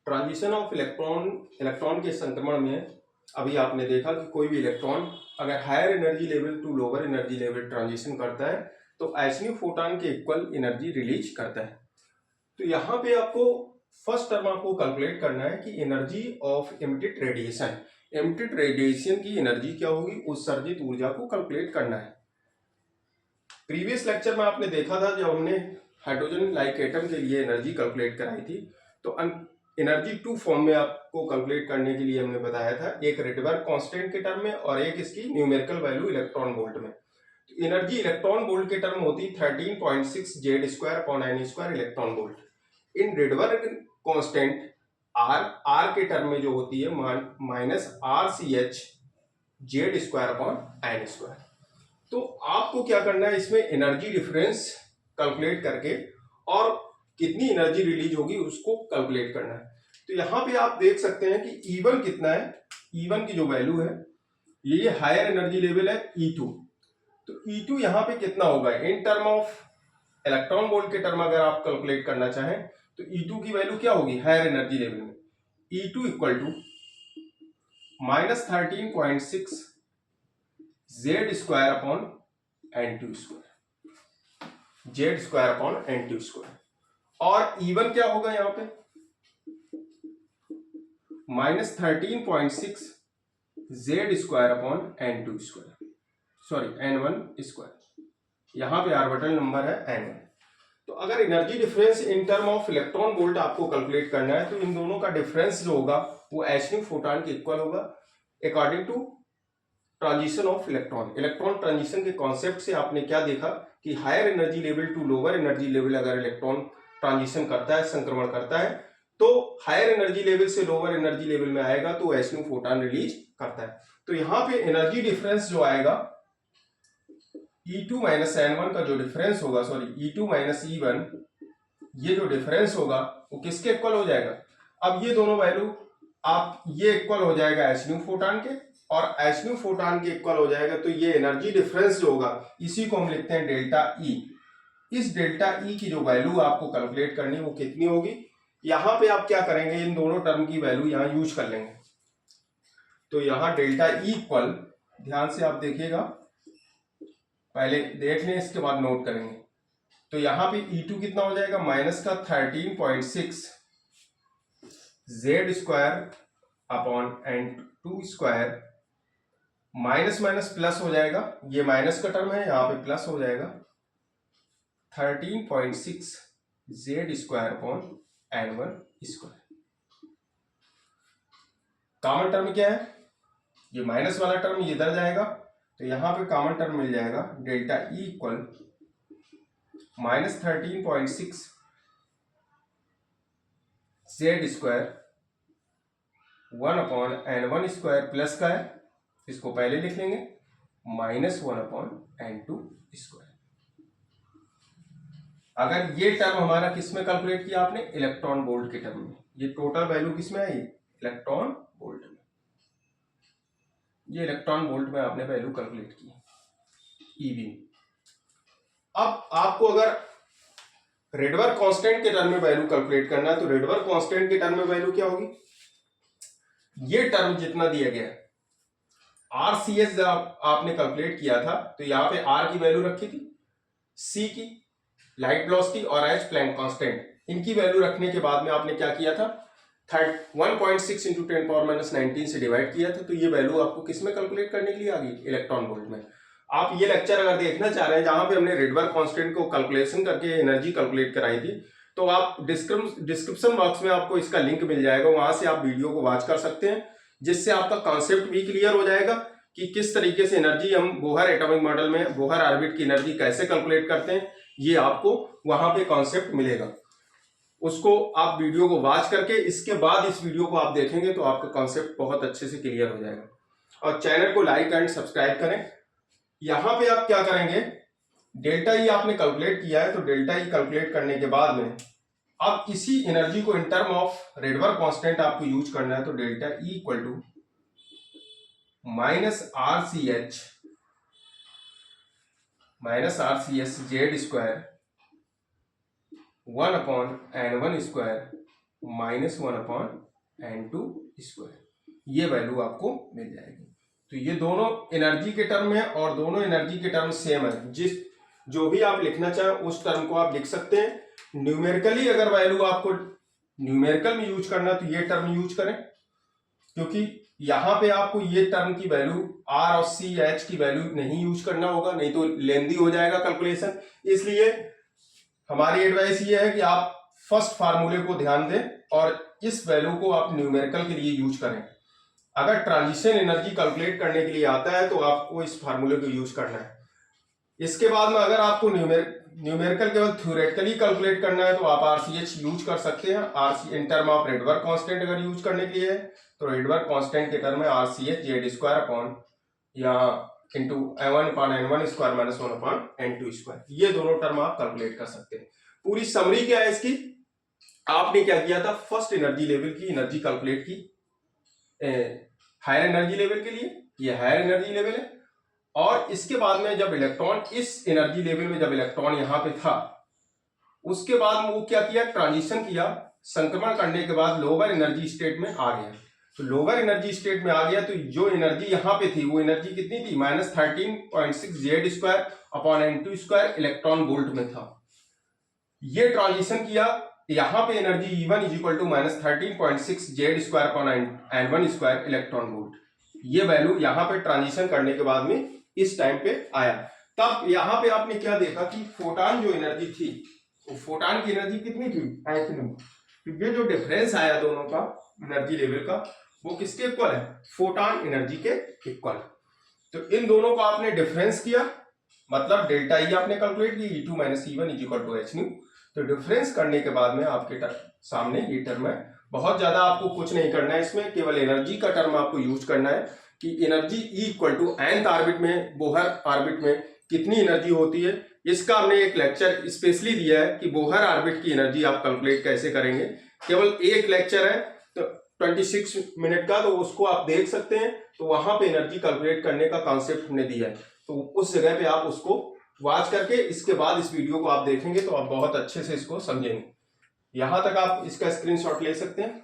Transition of electron electron के संक्रमण में अभी आपने देखा कि कोई भी इलेक्ट्रॉन अगर higher energy level to lower energy level transition करता है तो एचन्यू फोटॉन के इक्वल एनर्जी रिलीज करता है। तो यहाँ पे आपको फर्स्ट टर्म आपको कैलकुलेट करना है कि energy of emitted radiation, emitted radiation की एनर्जी क्या होगी, उत्सर्जित ऊर्जा को कैलकुलेट करना है। प्रीवियस लेक्चर में आपने देखा था जब हमने हाइड्रोजन लाइक एटम के लिए एनर्जी कैलकुलेट कराई थी तो एनर्जी टू फॉर्म में आपको कैलकुलेट करने के लिए हमने बताया था, एक रेडबर्ग कांस्टेंट के टर्म में और एक इसकी न्यूमेरिकल वैल्यू इलेक्ट्रॉन वोल्ट में। तो एनर्जी इलेक्ट्रॉन वोल्ट के टर्म होती 13.6 Z square upon N square electron volt. In Rydberg constant R के टर्म में जो होती है minus R C H Z square upon N square. तो आपको क्या करना है, इसमें एनर्जी डिफरेंस कैलकुलेट करके और कितनी एनर्जी रिलीज होगी उसको कैलकुलेट करना है। तो यहां पे आप देख सकते हैं कि E1 कितना है, E1 की जो वैल्यू है ये हायर एनर्जी लेवल है E2। तो E2 यहाँ पे कितना होगा इन टर्म ऑफ इलेक्ट्रॉन वोल्ट के टर्म अगर आप कैलकुलेट करना चाहें तो E2 की वैल्यू क्या होगी हायर एनर्जी लेवल में, E2 equal to -13.6 Z square upon एन2 स्क्वायर, जेड स्क्वायर अपॉन एन2 स्क्वायर। और E1 क्या होगा यहां पे -13.6 जेड स्क्वायर अपॉन एन2 स्क्वायर, सॉरी एन1 स्क्वायर, यहां पे ऑर्बिटल नंबर है n1। तो अगर energy difference in term of electron volt आपको कैलकुलेट करना है तो इन दोनों का डिफरेंस जो होगा वो एचन्यू फोटॉन के इक्वल होगा according to transition of electron. Electron transition के कॉन्सेप्ट से आपने क्या देखा कि higher energy level to lower energy level अगर इलेक्ट्रॉन ट्रांजिशन करता है, संक्रमण करता है, तो हायर एनर्जी लेवल से लोअर एनर्जी लेवल में आएगा तो एचन्यू फोटॉन रिलीज करता है। तो यहां पे एनर्जी डिफरेंस जो आएगा E2 माइनस N1 का जो डिफरेंस होगा, सॉरी E2 माइनस E1, ये जो डिफरेंस होगा वो किसके इक्वल हो जाएगा। अब ये दोनों वैल्यू आप ये इक्वल हो जाएगा एचन्यू फोटॉन के और एचन्यू फोटॉन के इक्वल हो जाएगा। तो ये एनर्जी डिफरेंस जो होगा इसी को हम लिखते हैं डेल्टा ई। इस डेल्टा ई की जो वैल्यू आपको कैलकुलेट करनी है वो कितनी होगी, यहां पे आप क्या करेंगे इन दोनों टर्म की वैल्यू यहां यूज कर लेंगे। तो यहां डेल्टा ई इक्वल, ध्यान से आप देखिएगा, पहले देख लें इसके बाद नोट करेंगे। तो यहां पे E2 कितना हो जाएगा माइनस का 13.6 जेड स्क्वायर अपॉन एन2 स्क्वायर, माइनस माइनस प्लस हो जाएगा, ये माइनस का टर्म है यहाँ पे प्लस हो जाएगा 13.6 जेड स्क्वायर अपॉन एन1 स्क्वायर। कॉमन टर्म क्या है, ये माइनस वाला टर्म इधर जाएगा तो यहां पे कॉमन टर्म मिल जाएगा delta E equal -13.6 Z square 1 upon एन1 स्क्वायर प्लस का है, इसको पहले लिख लेंगे -1 अपॉन एन2 स्क्वायर। अगर ये टर्म हमारा किसमें कैलकुलेट किया आपने, इलेक्ट्रॉन वोल्ट के टर्म में, ये टोटल वैल्यू किसमें आई इलेक्ट्रॉन वोल्ट में, ये इलेक्ट्रॉन वोल्ट में आपने वैल्यू कैलकुलेट की ईवी। अब आपको अगर रेडबर्ग कांस्टेंट के टर्म में वैल्यू कैलकुलेट करना है तो रेडबर्ग कांस्टेंट के टर्म में वैल्यू क्या होगी, ये टर्म जितना दिया गया आर सी एस जब आपने कैलकुलेट किया था तो यहाँ पे आर की वैल्यू रखी थी, सी की लाइट वेलोसिटी और एच प्लैंक कांस्टेंट, इनकी वैल्यू रखने के बाद में आपने क्या किया था 1.6 इंटू 10⁻19 से डिवाइड किया था। तो ये वैल्यू आपको किसमें कैलकुलेट करने के लिए आ गई इलेक्ट्रॉन वोल्ट में। आप ये लेक्चर अगर देखना चाह रहे हैं जहां पे हमने रेडबर्ग कांस्टेंट को कैलकुलेशन करके एनर्जी कैलकुलेट कराई थी तो आप डिस्क्रिप्शन बॉक्स में आपको इसका लिंक मिल जाएगा, वहां से आप वीडियो को वॉच कर सकते हैं, जिससे आपका कॉन्सेप्ट भी क्लियर हो जाएगा कि किस तरीके से एनर्जी हम बोहर एटॉमिक मॉडल में बोहर ऑर्बिट की एनर्जी कैसे कैलकुलेट करते हैं, ये आपको वहां पे कॉन्सेप्ट मिलेगा। उसको आप वीडियो को वॉच करके इसके बाद इस वीडियो को आप देखेंगे तो आपका कॉन्सेप्ट बहुत अच्छे से क्लियर हो जाएगा। और चैनल को लाइक एंड सब्सक्राइब करें। यहां पे आप क्या करेंगे, डेल्टा ई आपने कैलकुलेट किया है तो डेल्टा ई कैलकुलेट करने के बाद में अब इसी एनर्जी को in term of Rydberg constant आपको यूज करना है। तो delta E equal to minus R C H Z square 1 upon एन1 स्क्वायर -1/n2², ये वैल्यू आपको मिल जाएगी। तो ये दोनों एनर्जी के टर्म है और दोनों एनर्जी के टर्म सेम है। जो भी आप लिखना चाहें उस टर्म को आप लिख सकते हैं। न्यूमेरिकली अगर वैल्यू आपको न्यूमेरिकल में यूज करना है तो ये टर्म यूज करें, क्योंकि यहाँ पे आपको ये टर्म की वैल्यू आर और सी एच की वैल्यू नहीं यूज करना होगा, नहीं तो लेंदी हो जाएगा कैलकुलेशन। इसलिए हमारी एडवाइस ये है कि आप फर्स्ट फार्मूले को ध्यान दें और इस वैल्यू को आप न्यूमेरिकल के लिए यूज करें। अगर ट्रांजिशन एनर्जी कैलकुलेट करने के लिए आता है तो आपको इस फार्मूले को यूज करना है। इसके बाद में अगर आपको न्यूमेरिकल केवल थ्योरेटिकली कैलकुलेट करना है तो आप आरसीएच यूज कर सकते हैं। RC in term of Rydberg constant अगर यूज करने के लिए है तो रेडबर्ग कांस्टेंट के टर्म में आरसीएच z² अपॉन या इंटू m1/n1² माइनस 1/n2², ये दोनों टर्म आप कैलकुलेट कर सकते हैं। पूरी समरी क्या है इसकी, आपने क्या किया था, फर्स्ट एनर्जी लेवल की एनर्जी कैलकुलेट की हायर एनर्जी लेवल के लिए, ये हायर एनर्जी लेवल है। और इसके बाद में जब इलेक्ट्रॉन इस एनर्जी लेवल में जब इलेक्ट्रॉन यहां पे था, उसके बाद वो क्या किया, ट्रांजिशन किया, संक्रमण करने के बाद लोअर एनर्जी स्टेट में आ गया। तो लोअर एनर्जी स्टेट में आ गया तो जो एनर्जी यहां पे थी वो एनर्जी कितनी थी, -13.6 z² upon n2² electron volt में था। ये ट्रांजिशन किया, यहां पे energy E1 -13.6 z² upon n1² electron volt, ये वैल्यू यहां पे ट्रांजिशन करने के बाद में इस टाइम पे आया। तब यहां पे आपने क्या देखा कि फोटान जो एनर्जी थी, वो फोटान की एनर्जी कितनी थी, तो ये जो डिफरेंस आया दोनों का एनर्जी लेवल का, वो किसके इक्वल है, फोटान एनर्जी के इक्वल। तो इन दोनों का आपने डिफरेंस किया, मतलब डेल्टा ई आपने कैलकुलेट की, E2 - E1 = hν। तो डिफरेंस करने के बाद में आपके सामने ये टर्म है। बहुत ज्यादा आपको कुछ नहीं करना है इसमें, केवल एनर्जी का टर्म आपको यूज करना है कि एनर्जी E = nth ऑर्बिट में, बोहर ऑर्बिट में कितनी एनर्जी होती है। इसका हमने एक लेक्चर स्पेशली दिया है कि बोहर ऑर्बिट की एनर्जी आप कैलकुलेट कैसे करेंगे। केवल एक लेक्चर है तो 26 मिनट का, तो उसको आप देख सकते हैं। तो वहां पे एनर्जी कैलकुलेट करने का कॉन्सेप्ट हमने दिया है, तो उस जगह पे आप उसको वॉच करके इसके बाद इस वीडियो को आप देखेंगे तो आप बहुत अच्छे से इसको समझेंगे। यहां तक आप इसका स्क्रीनशॉट ले सकते हैं।